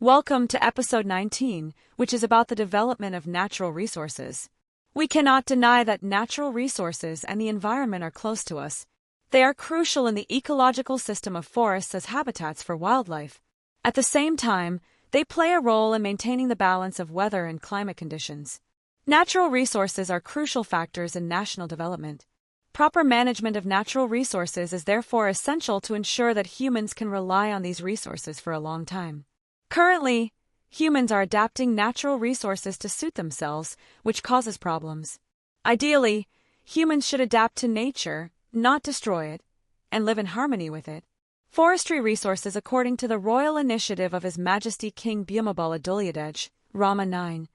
Welcome to episode 19, which is about the development of natural resources. We cannot deny that natural resources and the environment are close to us. They are crucial in the ecological system of forests as habitats for wildlife. At the same time, they play a role in maintaining the balance of weather and climate conditions. Natural resources are crucial factors in national development. Proper management of natural resources is therefore essential to ensure that humans can rely on these resources for a long time. Currently, humans are adapting natural resources to suit themselves, which causes problems. Ideally, humans should adapt to nature, not destroy it, and live in harmony with it. Forestry resources, according to the royal initiative of His Majesty King Bhumibol Adulyadej, Rama IX,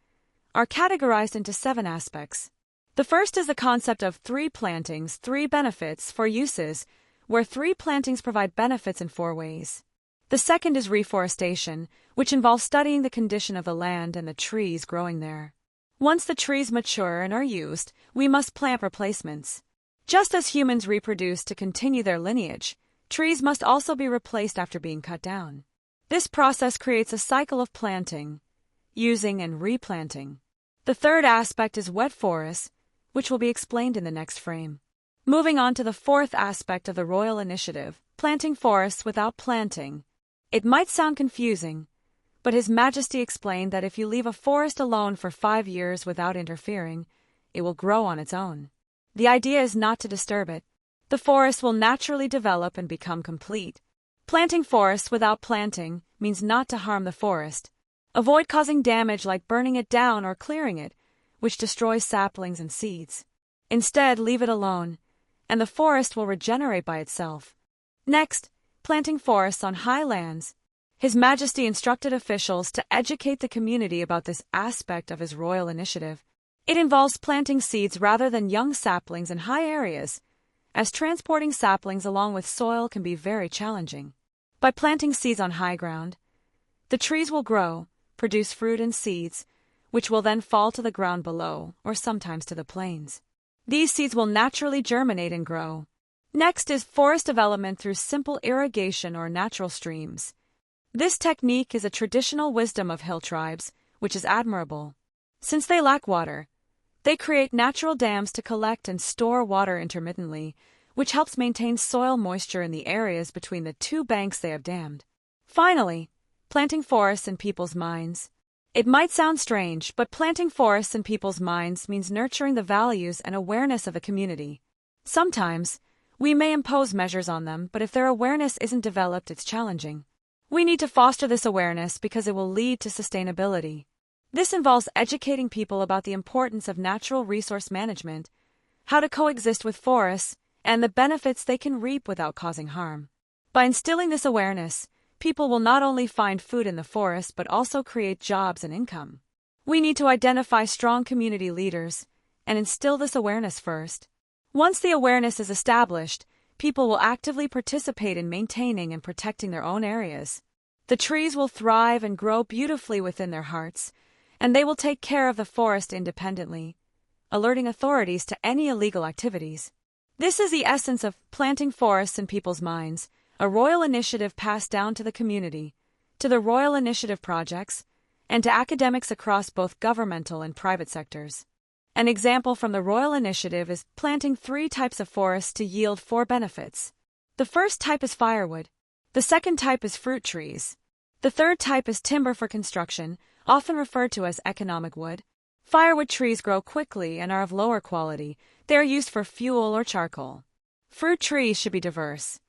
are categorized into 7 aspects. The first is the concept of 3 plantings, 3 benefits, 4 uses, where 3 plantings provide benefits in 4 ways. The second is reforestation, which involves studying the condition of the land and the trees growing there. Once the trees mature and are used, we must plant replacements. Just as humans reproduce to continue their lineage, trees must also be replaced after being cut down. This process creates a cycle of planting, using, and replanting. The third aspect is wet forests, which will be explained in the next frame. Moving on to the 4th aspect of the Royal Initiative, planting forests without planting. It might sound confusing, but His Majesty explained that if you leave a forest alone for 5 years without interfering, it will grow on its own. The idea is not to disturb it. The forest will naturally develop and become complete. Planting forests without planting means not to harm the forest. Avoid causing damage like burning it down or clearing it, which destroys saplings and seeds. Instead, leave it alone, and the forest will regenerate by itself. Next, planting forests on high lands. His Majesty instructed officials to educate the community about this aspect of his royal initiative. It involves planting seeds rather than young saplings in high areas, as transporting saplings along with soil can be very challenging. By planting seeds on high ground, the trees will grow, produce fruit and seeds, which will then fall to the ground below, or sometimes to the plains. These seeds will naturally germinate and grow. Next is forest development through simple irrigation or natural streams. This technique is a traditional wisdom of hill tribes, which is admirable. Since they lack water, they create natural dams to collect and store water intermittently, which helps maintain soil moisture in the areas between the 2 banks they have dammed. Finally, planting forests in people's minds. It might sound strange, but planting forests in people's minds means nurturing the values and awareness of a community. Sometimes, we may impose measures on them, but if their awareness isn't developed, it's challenging. We need to foster this awareness because it will lead to sustainability. This involves educating people about the importance of natural resource management, how to coexist with forests, and the benefits they can reap without causing harm. By instilling this awareness, people will not only find food in the forest but also create jobs and income. We need to identify strong community leaders and instill this awareness first. Once the awareness is established, people will actively participate in maintaining and protecting their own areas. The trees will thrive and grow beautifully within their hearts, and they will take care of the forest independently, alerting authorities to any illegal activities. This is the essence of planting forests in people's minds, a royal initiative passed down to the community, to the Royal Initiative projects, and to academics across both governmental and private sectors. An example from the Royal Initiative is planting 3 types of forests to yield 4 benefits. The first type is firewood. The second type is fruit trees. The third type is timber for construction, often referred to as economic wood. Firewood trees grow quickly and are of lower quality. They are used for fuel or charcoal. Fruit trees should be diverse.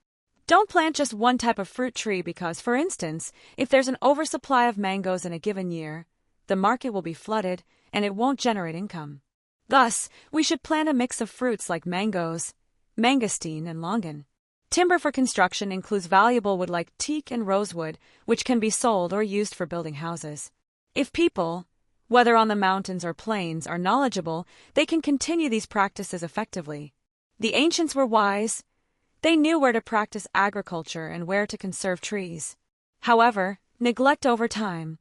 Don't plant just one type of fruit tree because, for instance, if there's an oversupply of mangoes in a given year, the market will be flooded and it won't generate income. Thus, we should plant a mix of fruits like mangoes, mangosteen, and longan. Timber for construction includes valuable wood like teak and rosewood, which can be sold or used for building houses. If people, whether on the mountains or plains, are knowledgeable, they can continue these practices effectively. The ancients were wise. They knew where to practice agriculture and where to conserve trees. However, neglect over time,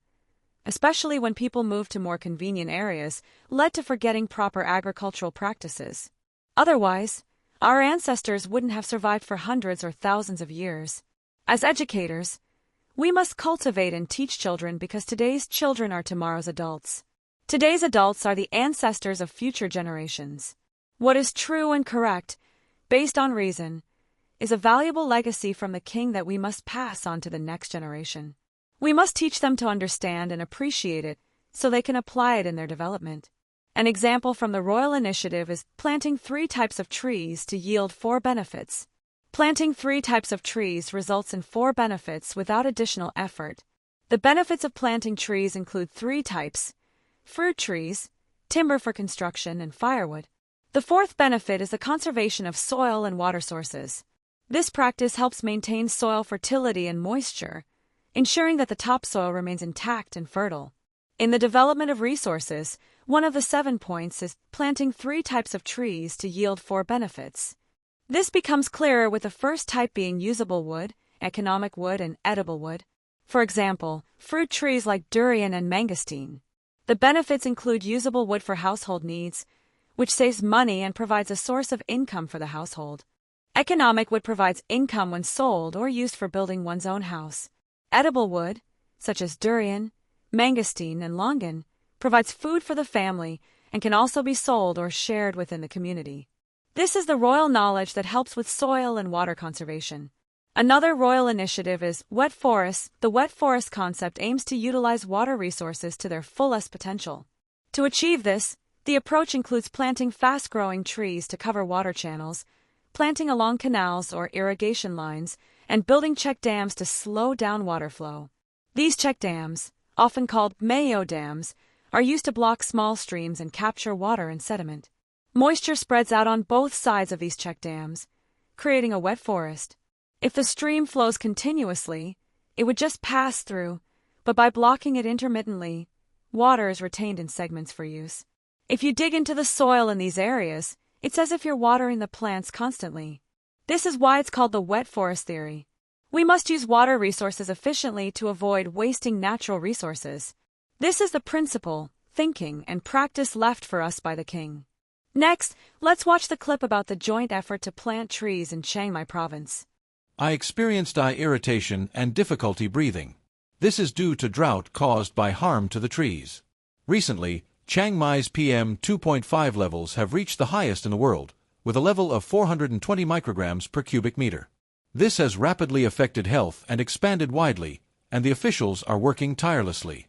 especially when people moved to more convenient areas, led to forgetting proper agricultural practices. Otherwise, our ancestors wouldn't have survived for hundreds or thousands of years. As educators, We must cultivate and teach children because today's children are tomorrow's adults. Today's adults are the ancestors of future generations. What is true and correct, based on reason, is a valuable legacy from the king that we must pass on to the next generation. We must teach them to understand and appreciate it so they can apply it in their development. An example from the Royal Initiative is planting 3 types of trees to yield 4 benefits. Planting 3 types of trees results in 4 benefits without additional effort. The benefits of planting trees include 3 types: fruit trees, timber for construction, and firewood. The 4th benefit is the conservation of soil and water sources. This practice helps maintain soil fertility and moisture, ensuring that the topsoil remains intact and fertile. In the development of resources, one of the 7 points is planting 3 types of trees to yield 4 benefits. This becomes clearer with the first type being usable wood, economic wood, and edible wood. For example, fruit trees like durian and mangosteen. The benefits include usable wood for household needs, which saves money and provides a source of income for the household. Economic wood provides income when sold or used for building one's own house. Edible wood, such as durian, mangosteen, and longan, provides food for the family and can also be sold or shared within the community. This is the royal knowledge that helps with soil and water conservation. Another royal initiative is wet forests. The wet forest concept aims to utilize water resources to their fullest potential. To achieve this, the approach includes planting fast-growing trees to cover water channels, planting along canals or irrigation lines, and building check dams to slow down water flow. These check dams, often called Mayo dams, are used to block small streams and capture water and sediment. Moisture spreads out on both sides of these check dams, creating a wet forest. If the stream flows continuously, it would just pass through, but by blocking it intermittently, water is retained in segments for use. If you dig into the soil in these areas, it's as if you're watering the plants constantly. This is why it's called the wet forest theory. We must use water resources efficiently to avoid wasting natural resources. This is the principle, thinking, and practice left for us by the king. Next, let's watch the clip about the joint effort to plant trees in Chiang Mai province. I experienced eye irritation and difficulty breathing. This is due to drought caused by harm to the trees. Recently, Chiang Mai's PM 2.5 levels have reached the highest in the world, with a level of 420 micrograms per cubic meter. This has rapidly affected health and expanded widely, and the officials are working tirelessly.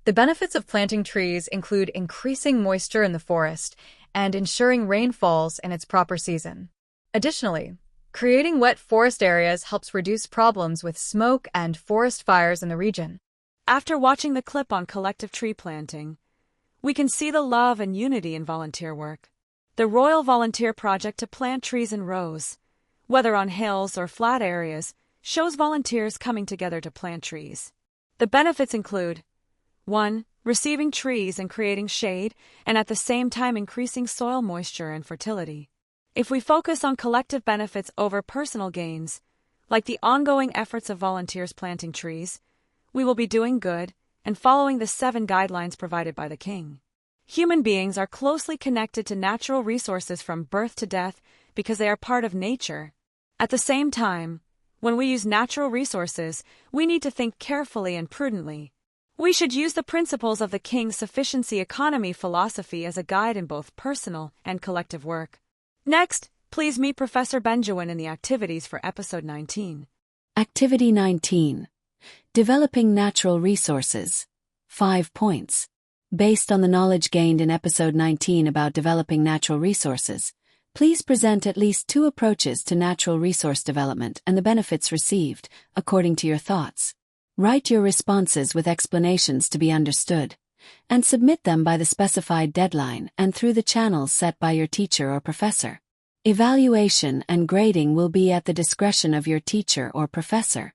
The benefits of planting trees include increasing moisture in the forest and ensuring rain falls in its proper season. Additionally, creating wet forest areas helps reduce problems with smoke and forest fires in the region. After watching the clip on collective tree planting, we can see the love and unity in volunteer work. The Royal Volunteer Project to plant trees in rows, whether on hills or flat areas, shows volunteers coming together to plant trees. The benefits include 1. Receiving trees and creating shade, and at the same time increasing soil moisture and fertility. If we focus on collective benefits over personal gains, like the ongoing efforts of volunteers planting trees, we will be doing good and following the 7 guidelines provided by the king. Human beings are closely connected to natural resources from birth to death because they are part of nature. At the same time, when we use natural resources, we need to think carefully and prudently. We should use the principles of the king's sufficiency economy philosophy as a guide in both personal and collective work. Next, please meet Professor Benjamin in the activities for episode 19. Activity 19. Developing natural resources. 5 points. Based on the knowledge gained in episode 19 about developing natural resources, please present at least 2 approaches to natural resource development and the benefits received, according to your thoughts. Write your responses with explanations to be understood, and submit them by the specified deadline and through the channels set by your teacher or professor. Evaluation and grading will be at the discretion of your teacher or professor.